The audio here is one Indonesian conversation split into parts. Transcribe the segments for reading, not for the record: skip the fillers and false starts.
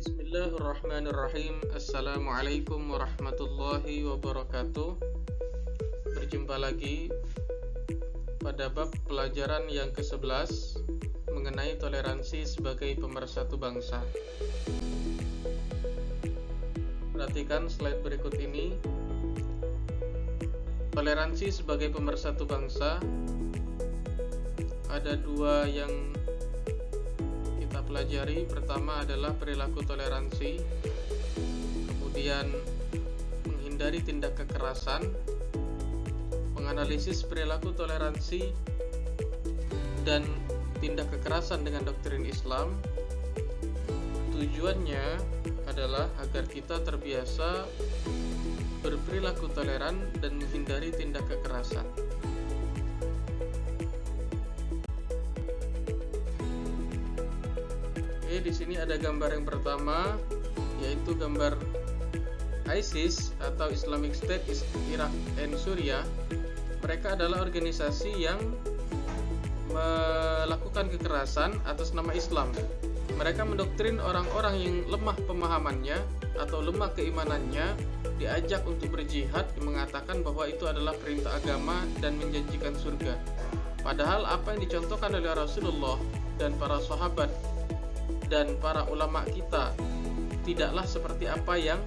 Bismillahirrahmanirrahim. Assalamualaikum warahmatullahi wabarakatuh. Berjumpa lagi pada bab pelajaran yang ke-11 mengenai toleransi sebagai pemersatu bangsa. Perhatikan slide berikut ini. Toleransi sebagai pemersatu bangsa, ada dua yang kita pelajari. Pertama adalah perilaku toleransi, kemudian menghindari tindak kekerasan, menganalisis perilaku toleransi dan tindak kekerasan dengan doktrin Islam. Tujuannya adalah agar kita terbiasa berperilaku toleran dan menghindari tindak kekerasan. Oke, di sini ada gambar yang pertama, yaitu gambar ISIS atau Islamic State Iraq and Syria. Mereka adalah organisasi yang melakukan kekerasan atas nama Islam. Mereka mendoktrin orang-orang yang lemah pemahamannya atau lemah keimanannya, diajak untuk berjihad, mengatakan bahwa itu adalah perintah agama dan menjanjikan surga. Padahal apa yang dicontohkan oleh Rasulullah dan para sahabat dan para ulama kita tidaklah seperti apa yang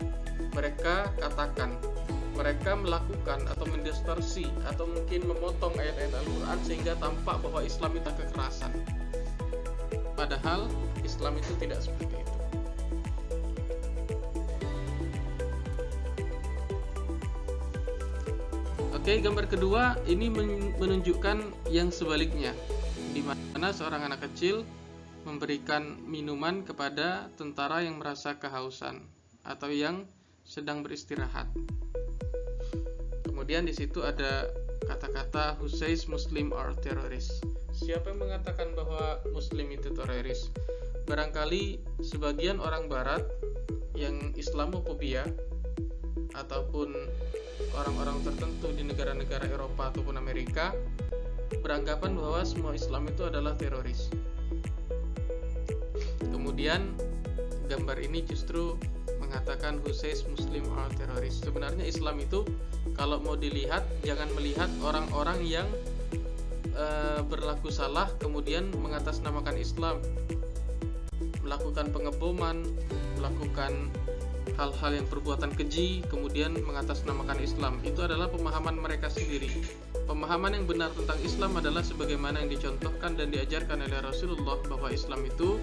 mereka katakan. Mereka melakukan atau mendistorsi atau mungkin memotong ayat-ayat Al-Quran sehingga tampak bahwa Islam itu kekerasan. Padahal Islam itu tidak seperti itu. Oke, gambar kedua ini menunjukkan yang sebaliknya, di mana seorang anak kecil memberikan minuman kepada tentara yang merasa kehausan atau yang sedang beristirahat. Kemudian di situ ada kata-kata who says Muslim are terrorists. Siapa yang mengatakan bahwa Muslim itu teroris? Barangkali sebagian orang Barat yang Islamofobia ataupun orang-orang tertentu di negara-negara Eropa ataupun Amerika beranggapan bahwa semua Islam itu adalah teroris. Kemudian gambar ini justru mengatakan who says Muslim are terrorists. Sebenarnya Islam itu kalau mau dilihat, jangan melihat orang-orang yang berlaku salah kemudian mengatasnamakan Islam, melakukan pengeboman, melakukan hal-hal yang perbuatan keji kemudian mengatasnamakan Islam. Itu adalah pemahaman mereka sendiri. Pemahaman yang benar tentang Islam adalah sebagaimana yang dicontohkan dan diajarkan oleh Rasulullah, bahwa Islam itu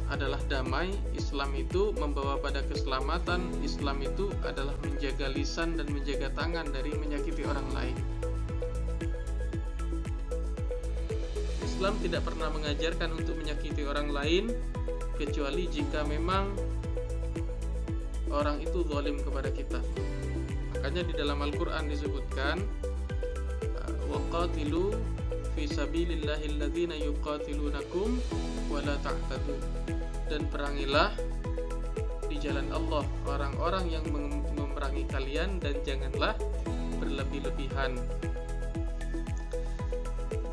adalah damai, Islam itu membawa pada keselamatan, Islam itu adalah menjaga lisan dan menjaga tangan dari menyakiti orang lain. Islam tidak pernah mengajarkan untuk menyakiti orang lain kecuali jika memang orang itu zalim kepada kita. Makanya di dalam Al-Quran disebutkan waqatilu fi sabilillahi alladzina yuqatilunakum wa la ta'tadu, dan perangilah di jalan Allah orang-orang yang memerangi kalian dan janganlah berlebih-lebihan.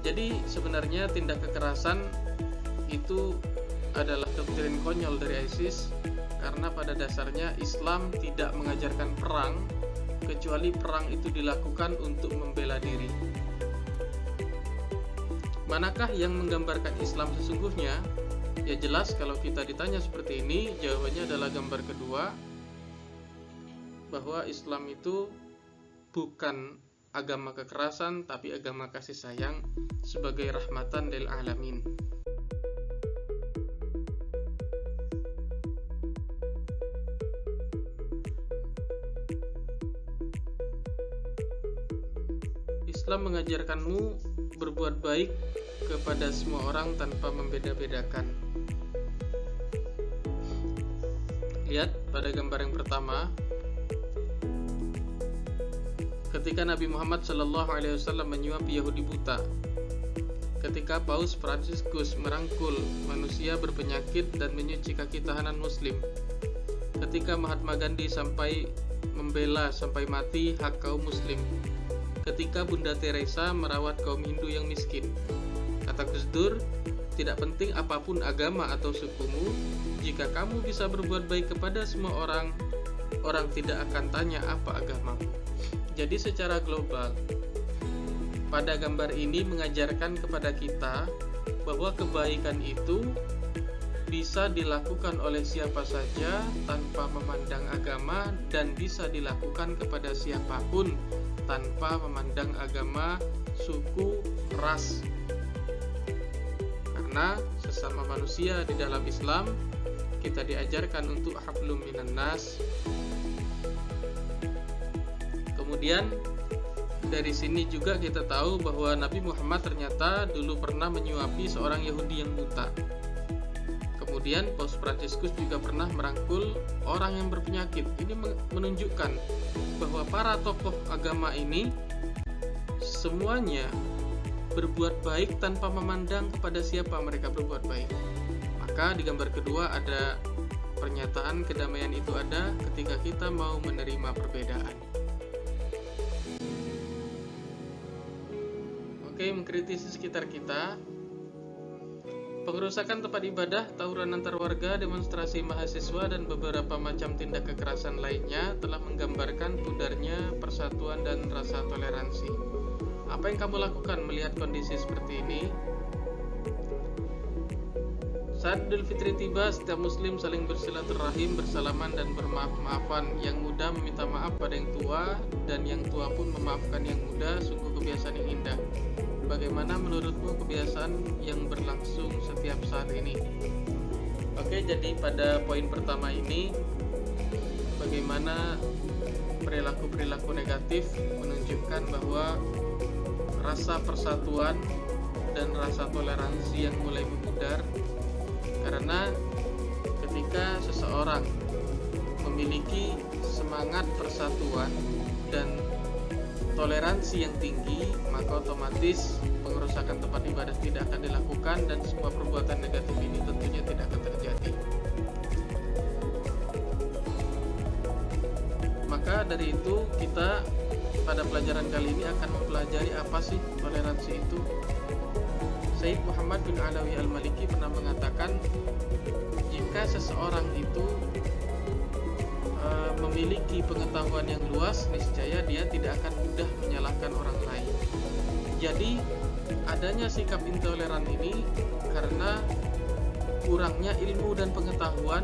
Jadi sebenarnya tindak kekerasan itu adalah doktrin konyol dari ISIS, karena pada dasarnya Islam tidak mengajarkan perang kecuali perang itu dilakukan untuk membela diri. Manakah yang menggambarkan Islam sesungguhnya? Ya jelas kalau kita ditanya seperti ini, jawabannya adalah gambar kedua, bahwa Islam itu bukan agama kekerasan tapi agama kasih sayang sebagai rahmatan lil alamin. Islam mengajarkanmu berbuat baik kepada semua orang tanpa membeda-bedakan. Lihat pada gambar yang pertama, ketika Nabi Muhammad SAW menyuapi Yahudi buta, ketika Paus Fransiskus merangkul manusia berpenyakit dan menyuci kaki tahanan Muslim, ketika Mahatma Gandhi sampai membela sampai mati hak kaum Muslim, ketika Bunda Teresa merawat kaum Hindu yang miskin. Kata Gus Dur, tidak penting apapun agama atau sukumu, jika kamu bisa berbuat baik kepada semua orang, orang tidak akan tanya apa agamamu. Jadi secara global, pada gambar ini mengajarkan kepada kita bahwa kebaikan itu bisa dilakukan oleh siapa saja tanpa memandang agama, dan bisa dilakukan kepada siapapun tanpa memandang agama, suku, ras. Karena sesama manusia di dalam Islam kita diajarkan untuk hablum minan nas. Kemudian dari sini juga kita tahu bahwa Nabi Muhammad ternyata dulu pernah menyuapi seorang Yahudi yang buta. Kemudian Paus Fransiskus juga pernah merangkul orang yang berpenyakit. Ini menunjukkan bahwa para tokoh agama ini semuanya berbuat baik tanpa memandang kepada siapa mereka berbuat baik. Maka di gambar kedua ada pernyataan kedamaian itu ada ketika kita mau menerima perbedaan. Oke, mengkritisi sekitar kita. Pengerusakan tempat ibadah, tawuran antar warga, demonstrasi mahasiswa, dan beberapa macam tindak kekerasan lainnya telah menggambarkan pudarnya persatuan dan rasa toleransi. Apa yang kamu lakukan melihat kondisi seperti ini? Saat Idul Fitri tiba, setiap muslim saling bersilaturahim, bersalaman, dan bermaaf-maafan. Yang muda meminta maaf pada yang tua, dan yang tua pun memaafkan yang muda. Sungguh kebiasaan yang indah. Bagaimana menurutmu kebiasaan yang berlangsung setiap saat ini? Oke, jadi pada poin pertama ini, bagaimana perilaku-perilaku negatif menunjukkan bahwa rasa persatuan dan rasa toleransi yang mulai memudar. Karena ketika seseorang memiliki semangat persatuan dan toleransi yang tinggi, maka otomatis pengerusakan tempat ibadah tidak akan dilakukan dan semua perbuatan negatif ini tentunya tidak akan terjadi. Maka dari itu kita pada pelajaran kali ini akan mempelajari apa sih toleransi itu. Sayyid Muhammad bin Alawi Al-Maliki pernah mengatakan, jika seseorang itu memiliki pengetahuan yang luas, niscaya dia tidak akan mudah menyalahkan orang lain. Jadi adanya sikap intoleran ini karena kurangnya ilmu dan pengetahuan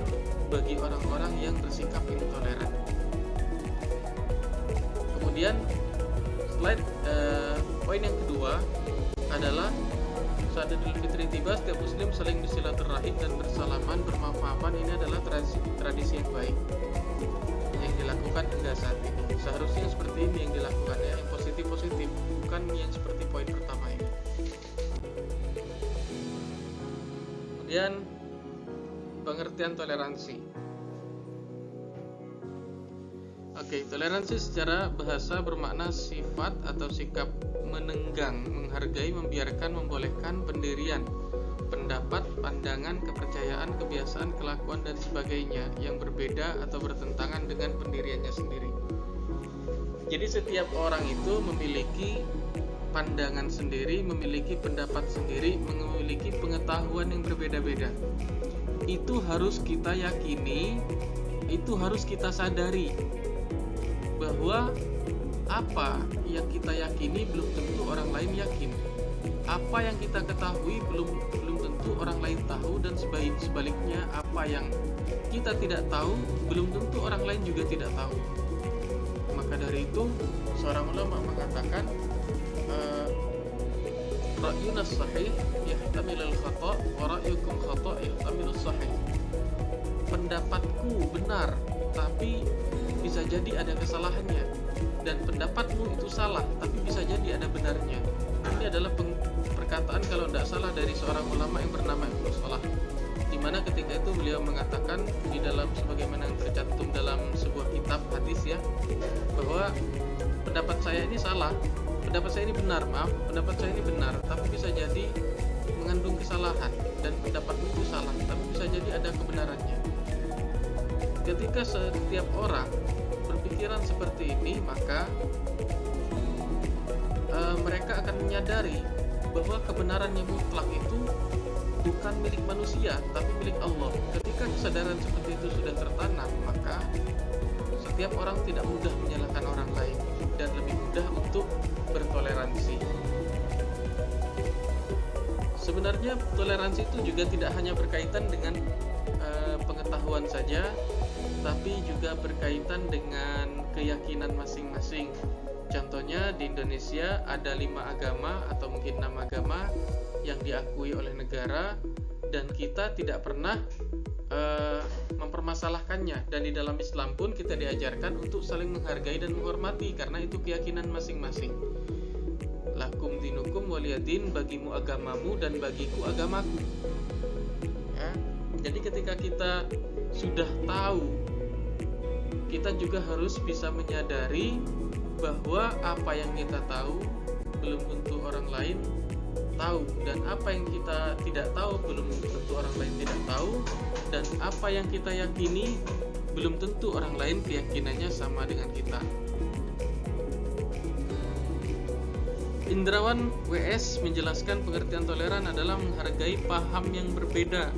bagi orang-orang yang bersikap intoleran. Kemudian slide poin yang kedua adalah saat Idul Fitri tiba, setiap muslim saling bersilaturahim dan bersalaman, bermaaf-maafan. Ini adalah tradisi yang baik yang dilakukan hingga saat ini. Seharusnya seperti ini yang dilakukan, ya, yang positif-positif, bukan yang seperti poin pertama ini. Kemudian pengertian toleransi. Oke, toleransi secara bahasa bermakna sifat atau sikap menenggang, menghargai, membiarkan, membolehkan pendirian, pendapat, pandangan, kepercayaan, kebiasaan, kelakuan, dan sebagainya yang berbeda atau bertentangan dengan pendiriannya sendiri. Jadi setiap orang itu memiliki pandangan sendiri, memiliki pendapat sendiri, memiliki pengetahuan yang berbeda-beda. Itu harus kita yakini, itu harus kita sadari bahwa apa yang kita yakini belum tentu orang lain yakin. Apa yang kita ketahui belum tentu orang lain tahu, dan sebaliknya apa yang kita tidak tahu belum tentu orang lain juga tidak tahu. Maka dari itu seorang ulama mengatakan ra'yuna sahih yahtamilul khata' wa ra'yukum khata' yahtamilus sahih. Pendapatku benar tapi bisa jadi ada kesalahannya, dan pendapatmu itu salah tapi bisa jadi ada benarnya. Ini adalah perkataan kalau tidak salah dari seorang ulama yang bernama Ibnu Salah, di mana ketika itu beliau mengatakan di dalam sebagaimana yang tercantum dalam sebuah kitab hadis, ya, bahwa pendapat saya ini salah, pendapat saya ini benar, pendapat saya ini benar, tapi bisa jadi mengandung kesalahan, dan pendapatmu itu salah tapi bisa jadi ada kebenarannya. Ketika setiap orang berpikiran seperti ini, maka mereka akan menyadari bahwa kebenaran yang mutlak itu bukan milik manusia tapi milik Allah. Ketika kesadaran seperti itu sudah tertanam, maka setiap orang tidak mudah menyalahkan orang lain dan lebih mudah untuk bertoleransi. Sebenarnya toleransi itu juga tidak hanya berkaitan dengan pengetahuan saja, tapi juga berkaitan dengan keyakinan masing-masing. Contohnya di Indonesia ada 5 agama atau mungkin 6 agama yang diakui oleh negara, dan kita tidak pernah mempermasalahkannya. Dan di dalam Islam pun kita diajarkan untuk saling menghargai dan menghormati karena itu keyakinan masing-masing. Lakum dinukum waliyadin, bagimu agamamu dan bagiku agamaku. Ya, jadi ketika kita sudah tahu, kita juga harus bisa menyadari bahwa apa yang kita tahu belum tentu orang lain tahu, dan apa yang kita tidak tahu belum tentu orang lain tidak tahu, dan apa yang kita yakini belum tentu orang lain keyakinannya sama dengan kita. Indrawan WS menjelaskan pengertian toleran adalah menghargai paham yang berbeda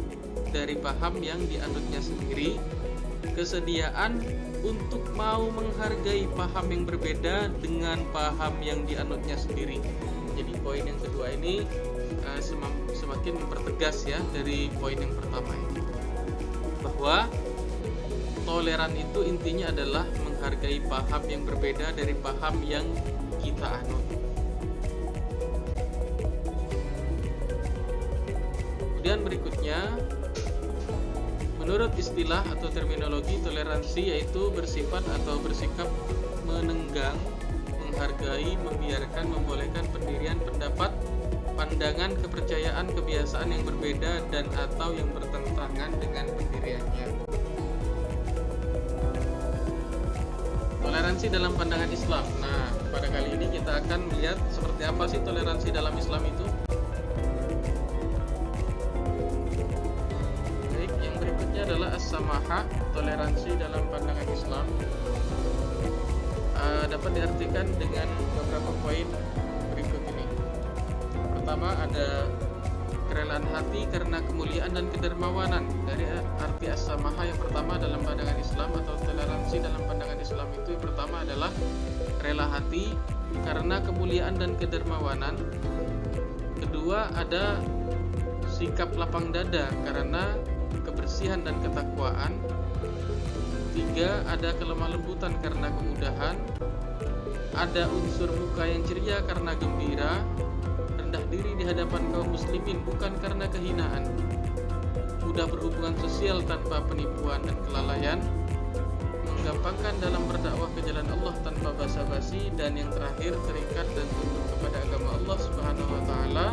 dari paham yang dianutnya sendiri, kesediaan untuk mau menghargai paham yang berbeda dengan paham yang dianutnya sendiri. Jadi poin yang kedua ini semakin mempertegas ya dari poin yang pertama ini, bahwa toleran itu intinya adalah menghargai paham yang berbeda dari paham yang kita anut. Kemudian berikutnya, menurut istilah atau terminologi toleransi yaitu bersifat atau bersikap menenggang, menghargai, membiarkan, membolehkan pendirian pendapat, pandangan, kepercayaan, kebiasaan yang berbeda dan atau yang bertentangan dengan pendiriannya. Toleransi dalam pandangan Islam. Nah, pada kali ini kita akan melihat seperti apa sih toleransi dalam Islam itu. Adalah as-samahah, toleransi dalam pandangan Islam. Dapat diartikan dengan beberapa poin berikut ini. Pertama, ada kerelaan hati karena kemuliaan dan kedermawanan. Dari arti as-samahah yang pertama dalam pandangan Islam atau toleransi dalam pandangan Islam itu yang pertama adalah rela hati karena kemuliaan dan kedermawanan. Kedua, ada sikap lapang dada karena kebersihan dan ketakwaan. Tiga, ada kelemah lembutan karena kemudahan. Ada unsur muka yang ceria karena gembira. Rendah diri di hadapan kaum muslimin bukan karena kehinaan. Mudah berhubungan sosial tanpa penipuan dan kelalaian. Menggampangkan dalam berdakwah ke jalan Allah tanpa basa-basi. Dan yang terakhir, terikat dan tunduk kepada agama Allah Subhanahu wa taala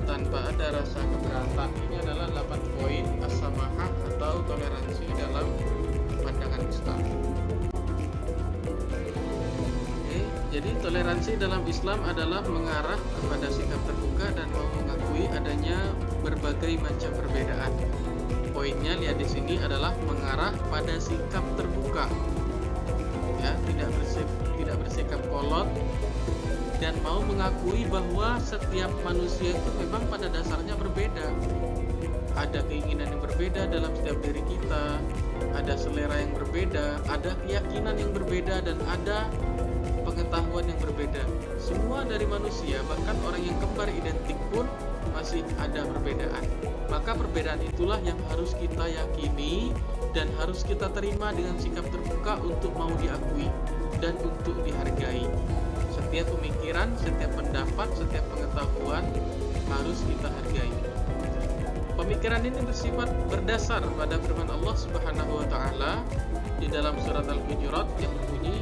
tanpa ada rasa keberatan. Ini adalah 8 poin as-samahah atau toleransi dalam pandangan Islam. Oke, jadi toleransi dalam Islam adalah mengarah kepada sikap terbuka dan mau mengakui adanya berbagai macam perbedaan. Poinnya lihat di sini adalah mengarah pada sikap terbuka. Ya, tidak bersikap kolot, dan mau mengakui bahwa setiap manusia itu memang pada dasarnya berbeda. Ada keinginan yang berbeda dalam setiap diri kita, ada selera yang berbeda, ada keyakinan yang berbeda, dan ada pengetahuan yang berbeda. Semua dari manusia, bahkan orang yang kembar identik pun masih ada perbedaan. Maka perbedaan itulah yang harus kita yakini dan harus kita terima dengan sikap terbuka untuk mau diakui dan untuk dihargai. Setiap pemikiran, setiap pendapat, setiap pengetahuan harus kita hargai. Pemikiran ini bersifat berdasar pada firman Allah Subhanahu wa taala di dalam surat Al-Hujurat yang berbunyi,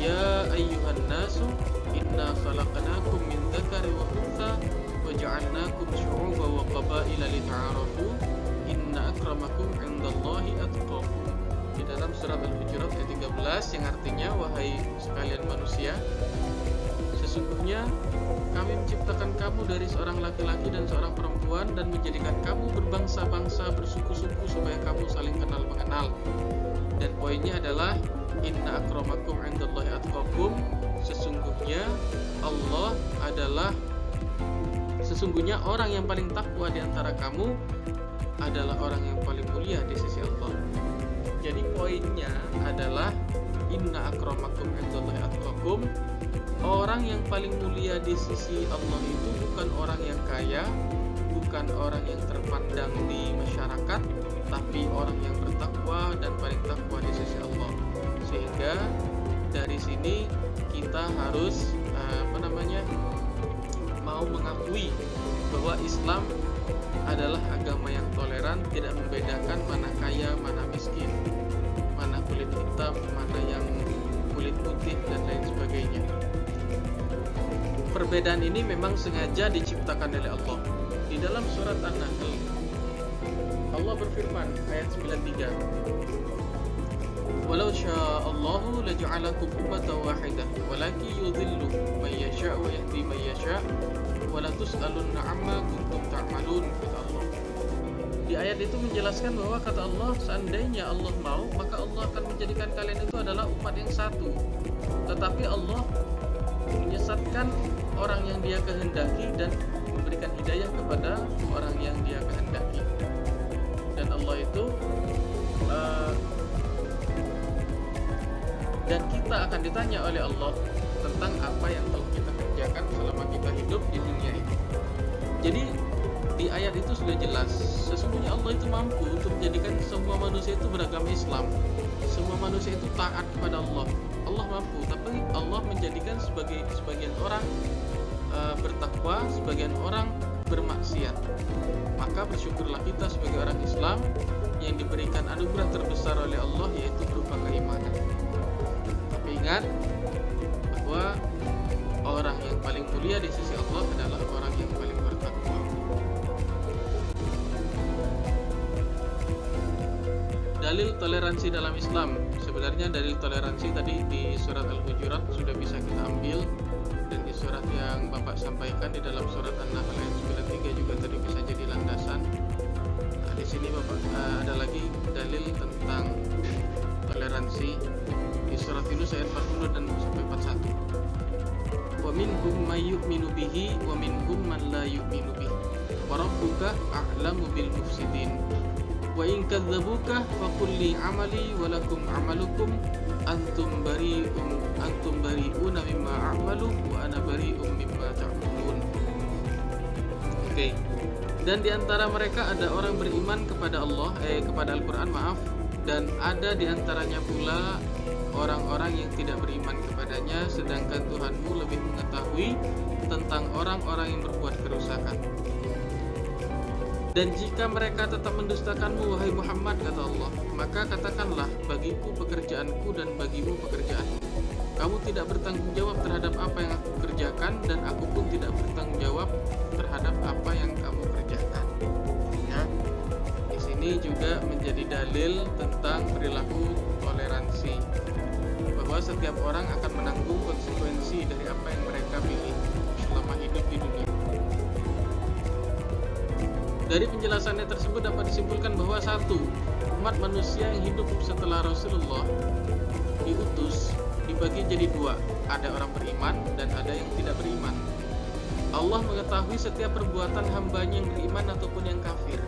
Ya ayyuhan nasu inna khalaqnakum min dzakari wa untha wa ja'alnakum syu'uban wa qabaila lita'arafu inna akramakum 'indallahi atqakum. Di dalam surat Al-Hujurat ayat 13 yang artinya, wahai sekalian manusia, sesungguhnya kami menciptakan kamu dari seorang laki-laki dan seorang perempuan dan menjadikan kamu berbangsa-bangsa, bersuku-suku supaya kamu saling kenal mengenal. Dan poinnya adalah inna akramakum 'indallahi atqakum, sesungguhnya Allah adalah Sesungguhnya orang yang paling takwa di antara kamu adalah orang yang paling mulia di sisi Allah. Jadi poinnya adalah inna akramakum indallahi atqakum. Orang yang paling mulia di sisi Allah itu bukan orang yang kaya, bukan orang yang terpandang di masyarakat, tapi orang yang bertakwa dan paling takwa di sisi Allah. Sehingga dari sini kita harus mau mengakui bahwa Islam adalah agama yang toleran, tidak membedakan mana kaya, mana miskin, mana kulit hitam, mana yang kulit putih, dan lain sebagainya. Perbedaan ini memang sengaja diciptakan oleh Allah. Di dalam surat An-Nahl, Allah berfirman ayat 93, "Walau sya'allahu laja'alakum ummatan wahidah, walakin yudhillu man yasha' wa yahdi man yasha' wa la tus'alunna 'amma kuntum ta'malun." Kata Allah. Di ayat itu menjelaskan bahwa kata Allah, seandainya Allah mau, maka Allah akan menjadikan kalian itu adalah umat yang satu. Tetapi Allah menyesatkan orang yang Dia kehendaki dan memberikan hidayah kepada orang yang Dia kehendaki. Dan Allah itu dan kita akan ditanya oleh Allah tentang apa yang telah kita kerjakan selama kita hidup di dunia ini. Jadi di ayat itu sudah jelas, sesungguhnya Allah itu mampu untuk menjadikan semua manusia itu beragama Islam. Semua manusia itu taat kepada Allah. Allah mampu, tapi Allah menjadikan sebagian orang bertakwa, sebagian orang bermaksiat. Maka bersyukurlah kita sebagai orang Islam yang diberikan anugerah terbesar oleh Allah, yaitu berupa keimanan. Tapi ingat bahwa orang yang paling mulia di sisi Allah adalah orang yang paling bertakwa. Dalil toleransi dalam Islam. Sebenarnya dalil toleransi tadi di surat Al-Hujurat sudah bisa kita ambil, dan di surat yang Bapak sampaikan di dalam surat An-Nahl ayat 93 juga tadi bisa jadi landasan. Nah, di sini Bapak ada lagi dalil tentang toleransi di surat Yunus ayat 40 dan sampai 41. Wa minhum may yu'minu bihi wa minhum man la yu'minu bihi. Wa rabbuka a'lamu bil mufsidin. Wa in kadzabuka faqul li 'amali wa lakum 'amalukum antum bari'una mimma a'malu wa ana bari'un mimma ta'malun. Oke. Dan di antara mereka ada orang beriman kepada Allah, kepada Al-Qur'an, dan ada di antaranya pula orang-orang yang tidak beriman kepadanya, sedangkan Tuhanmu lebih mengetahui tentang orang-orang yang berbuat kerusakan. Dan jika mereka tetap mendustakanmu, wahai Muhammad, kata Allah, maka katakanlah, bagiku pekerjaanku dan bagimu pekerjaanmu. Kamu tidak bertanggung jawab terhadap apa yang aku kerjakan, dan aku pun tidak bertanggung jawab terhadap apa yang kamu kerjakan. Ya, di sini juga menjadi dalil tentang perilaku toleransi, bahwa setiap orang akan menanggung konsekuensi dari apa yang mereka pilih selama hidup di dunia. Dari penjelasannya tersebut dapat disimpulkan bahwa satu, umat manusia yang hidup setelah Rasulullah diutus dibagi jadi dua, ada orang beriman dan ada yang tidak beriman. Allah mengetahui setiap perbuatan hambanya yang beriman ataupun yang kafir.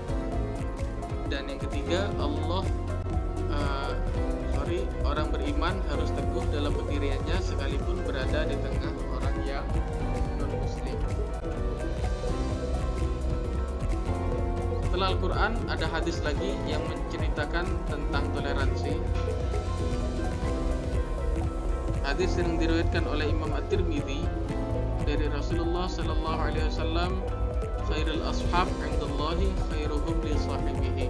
Dan yang ketiga, orang beriman harus teguh dalam pendiriannya sekalipun berada di tengah orang yang non-muslim. Setelah Al-Quran ada hadis lagi yang menceritakan tentang toleransi. Hadis yang diriwayatkan oleh Imam At-Tirmidzi dari Rasulullah sallallahu alaihi wasallam, khairul ashab 'indallahi khairuhum li sahibihi.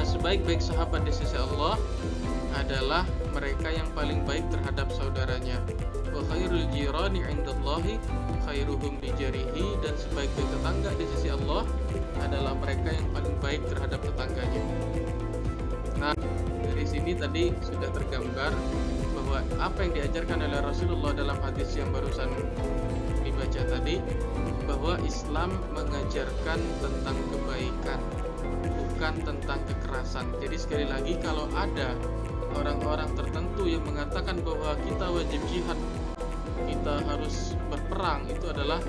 Sebaik-baik sahabat di sisi Allah adalah mereka yang paling baik terhadap saudaranya. Wa khairul jirani 'indallahi khairuhum li jarihi, dan sebaik-baik tetangga di sisi Allah adalah mereka yang paling baik terhadap tetangganya. Nah, dari sini tadi sudah tergambar bahwa apa yang diajarkan oleh Rasulullah dalam hadis yang barusan dibaca tadi, bahwa Islam mengajarkan tentang kebaikan, bukan tentang kekerasan. Jadi sekali lagi, kalau ada orang-orang tertentu yang mengatakan bahwa kita wajib jihad kita harus berperang itu adalah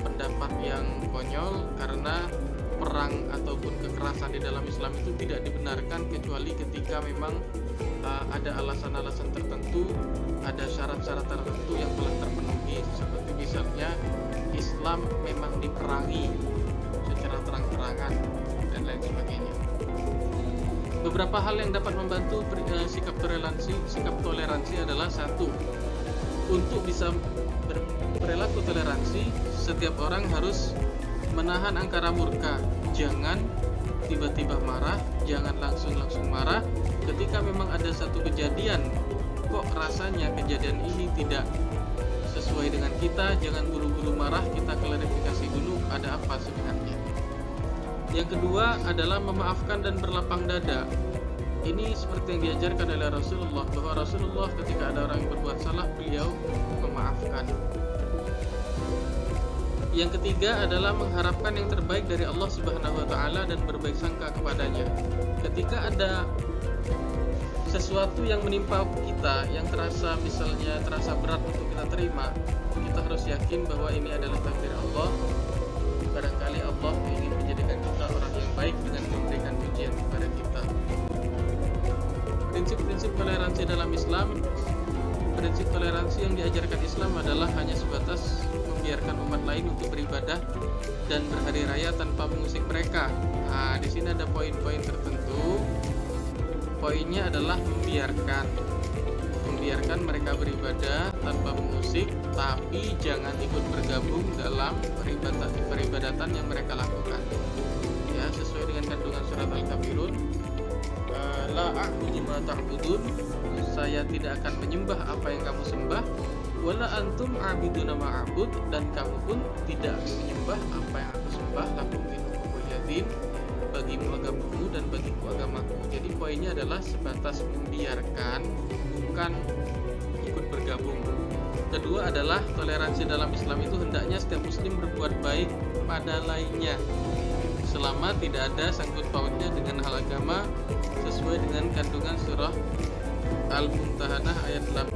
pendapat yang konyol, karena perang ataupun kekerasan di dalam Islam itu tidak dibenarkan kecuali ketika memang ada alasan-alasan tertentu, ada syarat-syarat tertentu yang telah terpenuhi, seperti misalnya Islam memang diperangi secara terang-terangan dan lain sebagainya. Beberapa hal yang dapat membantu sikap toleransi adalah: satu, untuk bisa berperilaku toleransi, setiap orang harus menahan angkara murka. Jangan tiba-tiba marah, jangan langsung marah. Ketika memang ada satu kejadian, kok rasanya kejadian ini tidak sesuai dengan kita, jangan buru-buru marah, kita klarifikasi dulu ada apa sebenarnya. Yang kedua adalah memaafkan dan berlapang dada. Ini seperti yang diajarkan oleh Rasulullah, bahwa Rasulullah ketika ada orang yang berbuat salah, beliau memaafkan. Yang ketiga adalah mengharapkan yang terbaik dari Allah Subhanahu wa taala dan berbaik sangka kepadanya. Ketika ada sesuatu yang menimpa kita yang terasa berat untuk kita terima, kita harus yakin bahwa ini adalah takdir Allah. Barangkali Allah ingin menjadikan kita orang yang baik dengan memberikan ujian kepada kita. Prinsip-prinsip toleransi dalam Islam. Prinsip toleransi yang diajarkan Islam adalah hanya sebatas membiarkan umat lain untuk beribadah dan berhari raya tanpa mengusik mereka. Nah, di sini ada poin-poin tertentu. Poinnya adalah membiarkan mereka beribadah tanpa mengusik, tapi jangan ikut bergabung dalam peribadatan yang mereka lakukan. Ya, sesuai dengan kandungan surat Al-Kafirun, la a'budu ma ta'budun, saya tidak akan menyembah apa yang kamu sembah, wala antum a'buduna ma a'bud, dan kamu pun tidak menyembah apa yang aku sembah, lakum dinukum waliyadin, bagimu agamamu dan bagiku agamaku. Jadi poinnya adalah sebatas membiarkan, bukan ikut bergabung. Kedua adalah toleransi dalam Islam itu hendaknya setiap muslim berbuat baik pada lainnya selama tidak ada sangkut pautnya dengan hal agama, sesuai dengan kandungan surah Al-Mumtahanah ayat 8.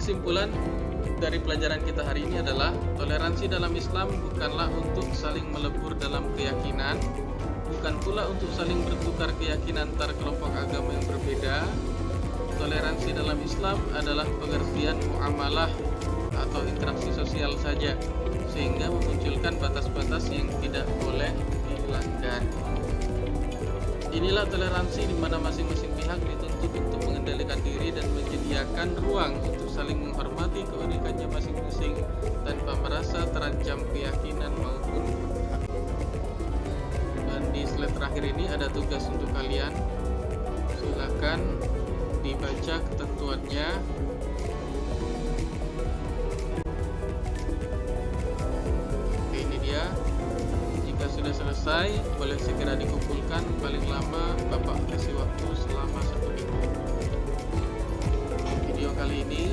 kesimpulan dari pelajaran kita hari ini adalah toleransi dalam Islam bukanlah untuk saling melebur dalam keyakinan, bukan pula untuk saling bertukar keyakinan antar kelompok agama yang berbeda. Toleransi dalam Islam adalah pengertian muamalah atau interaksi sosial saja, sehingga memunculkan batas-batas yang tidak boleh dilanggar. Inilah toleransi di mana masing-masing pihak dituntut untuk mengendalikan diri dan menyediakan ruang untuk saling menghormati keunikannya masing-masing tanpa merasa terancam keyakinan maupun hak. Dan di slide terakhir ini ada tugas untuk kalian. Silakan dibaca ketentuannya. Oke, ini dia. Jika sudah selesai, boleh segera dikumpulkan. Paling lama Bapak kasih waktu selama 1 minggu. Video kali ini